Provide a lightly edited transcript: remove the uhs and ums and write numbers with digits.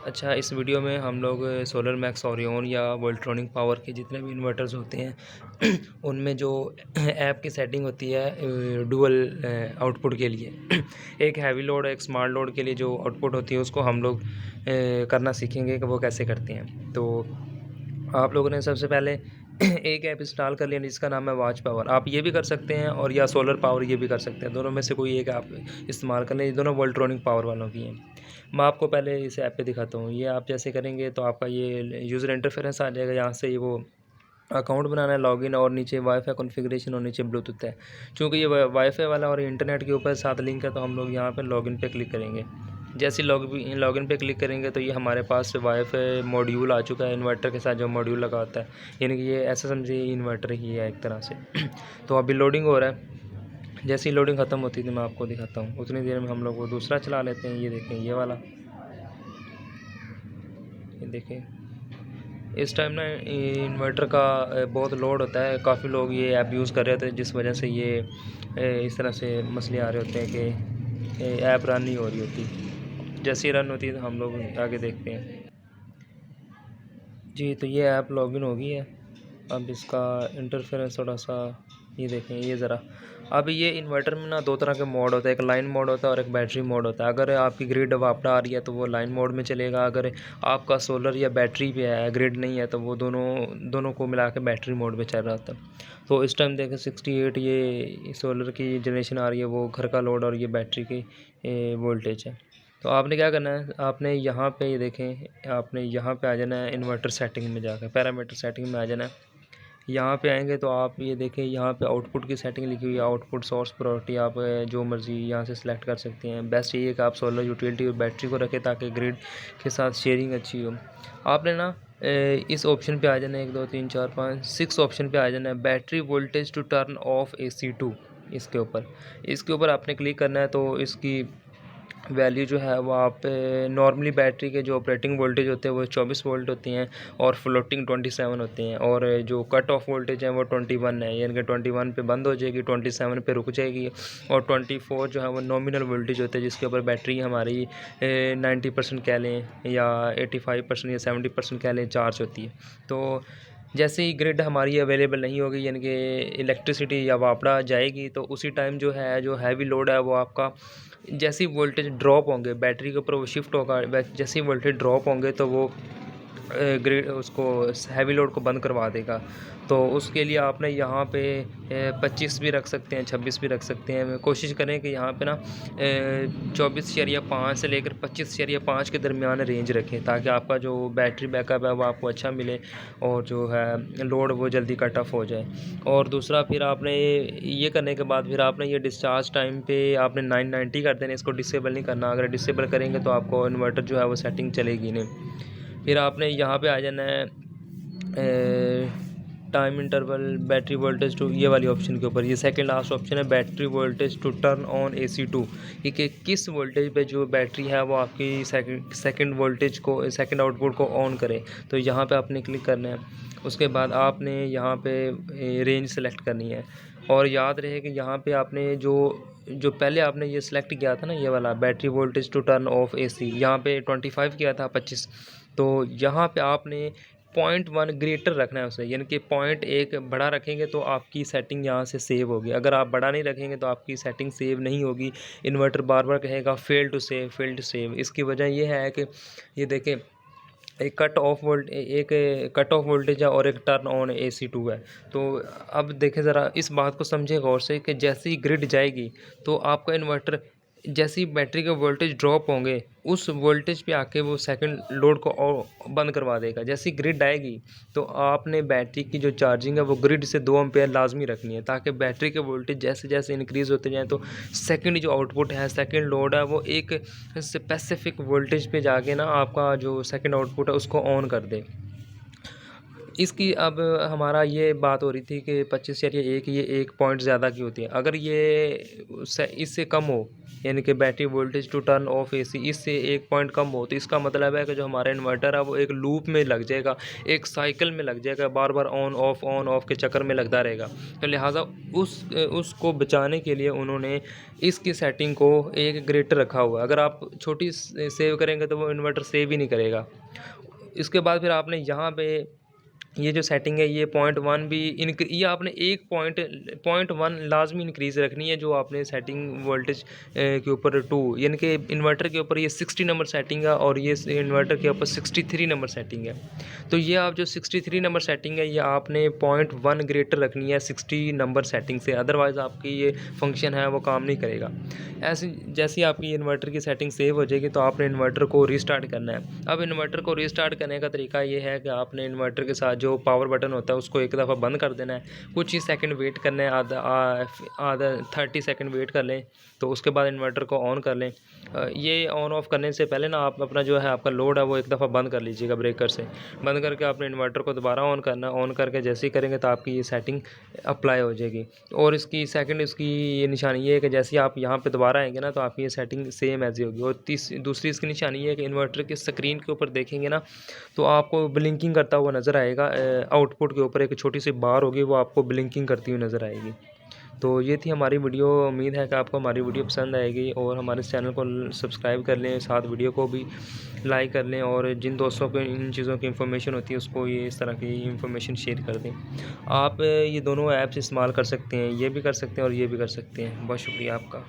अच्छा, इस वीडियो में हम लोग सोलर मैक्स ओरियन या वोल्ट्रॉनिक पावर के जितने भी इन्वर्टर्स होते हैं उनमें जो ऐप की सेटिंग होती है डुअल आउटपुट के लिए एक हैवी लोड एक स्मॉल लोड के लिए जो आउटपुट होती है उसको हम लोग करना सीखेंगे कि वो कैसे करते हैं। तो आप लोगों ने सबसे पहले एक ऐप इंस्टॉल कर लिया जिसका नाम है वॉच पावर। आप ये भी कर सकते हैं और या सोलर पावर ये भी कर सकते हैं, दोनों में से कोई एक आप इस्तेमाल कर लें। ये दोनों वोल्ट्रॉनिक पावर वालों की हैं। मैं आपको पहले इस ऐप पे दिखाता हूँ। ये आप जैसे करेंगे तो आपका ये यूज़र इंटरफेरेंस आ जाएगा। यहाँ से ये वो अकाउंट बनाना है, लॉगिन, और नीचे वाईफाई कॉन्फ़िगरेशन और नीचे ब्लूटूथ है। चूँकि ये वाईफाई वाला और इंटरनेट के ऊपर साथ लिंक है तो हम लोग यहाँ पे लॉगिन पे क्लिक करेंगे। जैसे ही लॉगिन पे क्लिक करेंगे तो ये हमारे पास वाईफाई मॉड्यूल आ चुका है इन्वर्टर के साथ जो मॉड्यूल लगा होता है, यानी कि ये ऐसा समझिए इन्वर्टर ही है एक तरह से। तो अभी लोडिंग हो रहा है। जैसे ही लोडिंग ख़त्म होती है मैं आपको दिखाता हूँ। उतनी देर में हम लोग वो दूसरा चला लेते हैं। ये देखें, ये वाला, ये देखें। इस टाइम ना इन्वर्टर का बहुत लोड होता है, काफ़ी लोग ये ऐप यूज़ कर रहे थे जिस वजह से ये इस तरह से मसले आ रहे होते हैं कि ऐप रन नहीं हो रही होती। जैसे ही रन होती है तो हम लोग आगे देखते हैं। जी, तो ये ऐप लॉगिन हो गई है। अब इसका इंटरफेरेंस थोड़ा सा ये देखें, ये ज़रा। अब ये इन्वर्टर में ना दो तरह के मोड होते हैं, एक लाइन मोड होता है और एक बैटरी मोड होता है। अगर आपकी ग्रिड वापड़ा आ रही है तो वो लाइन मोड में चलेगा। अगर आपका सोलर या बैटरी पे है, ग्रिड नहीं है, तो वो दोनों को मिला के बैटरी मोड में चल रहा होता है। तो इस टाइम देखें 68 ये सोलर की जनरेशन आ रही है, वो घर का लोड, और ये बैटरी की वोल्टेज है। तो आपने क्या करना है, आपने यहाँ पे ये देखें, आपने यहाँ पे आ जाना है इन्वर्टर सेटिंग में जाकर, पैरामीटर सेटिंग में आ जाना है। यहाँ पे आएंगे तो आप ये देखें, यहाँ पे आउटपुट की सेटिंग लिखी हुई है, आउटपुट सोर्स प्रायोरिटी। आप जो मर्ज़ी यहाँ से सिलेक्ट कर सकते हैं। बेस्ट ये है कि आप सोलर यूटिलिटी और बैटरी को रखें ताकि ग्रिड के साथ शेयरिंग अच्छी हो। आपने ना इस ऑप्शन पे आ जाना है, 1 2 3 4 5 6 ऑप्शन पे आ जाना है, battery voltage to turn off AC2। इसके ऊपर आपने क्लिक करना है। तो इसकी वैल्यू जो है वो आप नॉर्मली बैटरी के जो ऑपरेटिंग वोल्टेज होते हैं वो 24 वोल्ट होती हैं और फ्लोटिंग 27 होती हैं, और जो कट ऑफ वोल्टेज है वो 21 है, यानी कि 21 पे बंद हो जाएगी, 27 पे रुक जाएगी, और 24 जो है वो नॉमिनल वोल्टेज होते हैं जिसके ऊपर बैटरी हमारी 90% कह लें या 85% या 70% कह लें चार्ज होती है। तो जैसे ही ग्रिड हमारी अवेलेबल नहीं होगी, यानी कि इलेक्ट्रिसिटी या वापड़ा जाएगी, तो उसी टाइम जो है जो हैवी लोड है वो आपका जैसे ही वोल्टेज ड्रॉप होंगे बैटरी के ऊपर वो शिफ्ट होगा। जैसे ही वोल्टेज ड्रॉप होंगे तो वो ग्रिड उसको हैवी लोड को बंद करवा देगा। तो उसके लिए आपने यहाँ पे 25 भी रख सकते हैं, 26 भी रख सकते हैं। कोशिश करें कि यहाँ पे ना 24.5 से लेकर 25.5 के दरमियान रेंज रखें ताकि आपका जो बैटरी बैकअप है वो आपको अच्छा मिले और जो है लोड वो जल्दी कट ऑफ हो जाए। और दूसरा फिर आपने ये करने के बाद फिर आपने ये डिस्चार्ज टाइम पे आपने 990 कर देना, इसको डिसेबल नहीं करना। अगर डिसेबल करेंगे तो आपको इन्वर्टर जो है वो सेटिंग चलेगी नहीं। फिर आपने यहाँ पे आ जाना है time interval battery voltage to, ये वाली ऑप्शन के ऊपर। ये सेकंड लास्ट ऑप्शन है, battery voltage to turn on AC2, कि किस वोल्टेज पे जो बैटरी है वो आपकी सेकंड वोल्टेज को, सेकंड आउटपुट को ऑन करे। तो यहाँ पे आपने क्लिक करना है। उसके बाद आपने यहाँ पे रेंज सेलेक्ट करनी है, और याद रहे कि यहाँ पे आपने जो जो पहले आपने ये सिलेक्ट किया था ना, ये वाला battery voltage to turn off AC, यहाँ पे 25 किया था, 25। तो यहाँ पे आपने 0.1 ग्रेटर रखना है उसे, यानी कि 0.1 बड़ा रखेंगे तो आपकी सेटिंग यहाँ से सेव होगी। अगर आप बड़ा नहीं रखेंगे तो आपकी सेटिंग सेव नहीं होगी। इन्वर्टर बार बार कहेगा fail to save, fail to save. इसकी वजह यह है कि ये देखें, एक कट ऑफ वोल्टेज है और एक टर्न ऑन AC2 है। तो अब देखें ज़रा, इस बात को समझे गौर से कि जैसे ही ग्रिड जाएगी तो आपका इन्वर्टर जैसे ही बैटरी के वोल्टेज ड्रॉप होंगे उस वोल्टेज पे आके वो सेकंड लोड को बंद करवा देगा। जैसे ही ग्रिड आएगी तो आपने बैटरी की जो चार्जिंग है वो ग्रिड से 2 एम्पेयर लाजमी रखनी है ताकि बैटरी के वोल्टेज जैसे जैसे इंक्रीज़ होते जाएँ तो सेकंड जो आउटपुट है, सेकंड लोड है, वो एक स्पेसिफिक वोल्टेज पे जाके ना आपका जो सेकंड आउटपुट है उसको ऑन कर दे। इसकी अब हमारा ये बात हो रही थी कि 25/1 ये 1 पॉइंट ज़्यादा की होती है। अगर ये इससे कम हो, यानी कि battery voltage to turn off AC इससे 1 पॉइंट कम हो, तो इसका मतलब है कि जो हमारा इन्वर्टर है वो एक लूप में लग जाएगा, एक साइकिल में लग जाएगा, बार-बार ऑन ऑफ के चक्कर में लगता रहेगा। तो लिहाजा उसको बचाने के लिए उन्होंने इसकी सेटिंग को एक ग्रेटर रखा हुआ है। अगर आप छोटी सेव करेंगे तो वो इन्वर्टर सेव ही नहीं करेगा। इसके बाद फिर आपने यहाँ पे ये जो सेटिंग है ये 0.1 भी ये आपने 0.1 लाजमी इंक्रीज़ रखनी है, जो आपने सेटिंग वोल्टेज के ऊपर 2 यानी कि इन्वर्टर के ऊपर ये 60 नंबर सेटिंग है और ये इन्वर्टर के ऊपर 63 नंबर सेटिंग है। तो ये आप जो 63 नंबर सेटिंग है ये आपने 0.1 ग्रेटर रखनी है 60 नंबर सेटिंग से, अदरवाइज़ आपकी ये फंक्शन है वो काम नहीं करेगा। ऐसे जैसे ही आपकी इन्वर्टर की सेटिंग सेव हो जाएगी तो आपने इन्वर्टर को रीस्टार्ट करना है। अब इन्वर्टर को रीस्टार्ट करने का तरीका ये है कि आपने इन्वर्टर के साथ जो पावर बटन होता है उसको एक दफ़ा बंद कर देना है, कुछ ही सेकंड वेट करना है, आधा 30 सेकंड वेट कर लें, तो उसके बाद इन्वर्टर को ऑन कर लें। ये ऑन ऑफ करने से पहले ना आप अपना जो है आपका लोड है वो एक दफ़ा बंद कर लीजिएगा ब्रेकर से। बंद करके आपने इन्वर्टर को दोबारा ऑन करना है, ऑन करके जैसे ही करेंगे तो आपकी ये सेटिंग अप्लाई हो जाएगी। और इसकी सेकंड इसकी ये निशानी ये है कि जैसे ही आप यहाँ पे दोबारा आएँगे ना तो आपकी ये सेटिंग सेम ऐसे होगी। और दूसरी इसकी निशानी ये है कि इन्वर्टर की स्क्रीन के ऊपर देखेंगे ना तो आपको ब्लिंकिंग करता हुआ नज़र आएगा। आउटपुट के ऊपर एक छोटी सी बार होगी, वो आपको ब्लिंकिंग करती हुई नज़र आएगी। तो ये थी हमारी वीडियो, उम्मीद है कि आपको हमारी वीडियो पसंद आएगी और हमारे चैनल को सब्सक्राइब कर लें, साथ वीडियो को भी लाइक कर लें और जिन दोस्तों को इन चीज़ों की इन्फॉर्मेशन होती है उसको ये इस तरह की इन्फॉर्मेशन शेयर कर दें। आप ये दोनों ऐप्स इस्तेमाल कर सकते हैं, ये भी कर सकते हैं और ये भी कर सकते हैं। बहुत शुक्रिया आपका।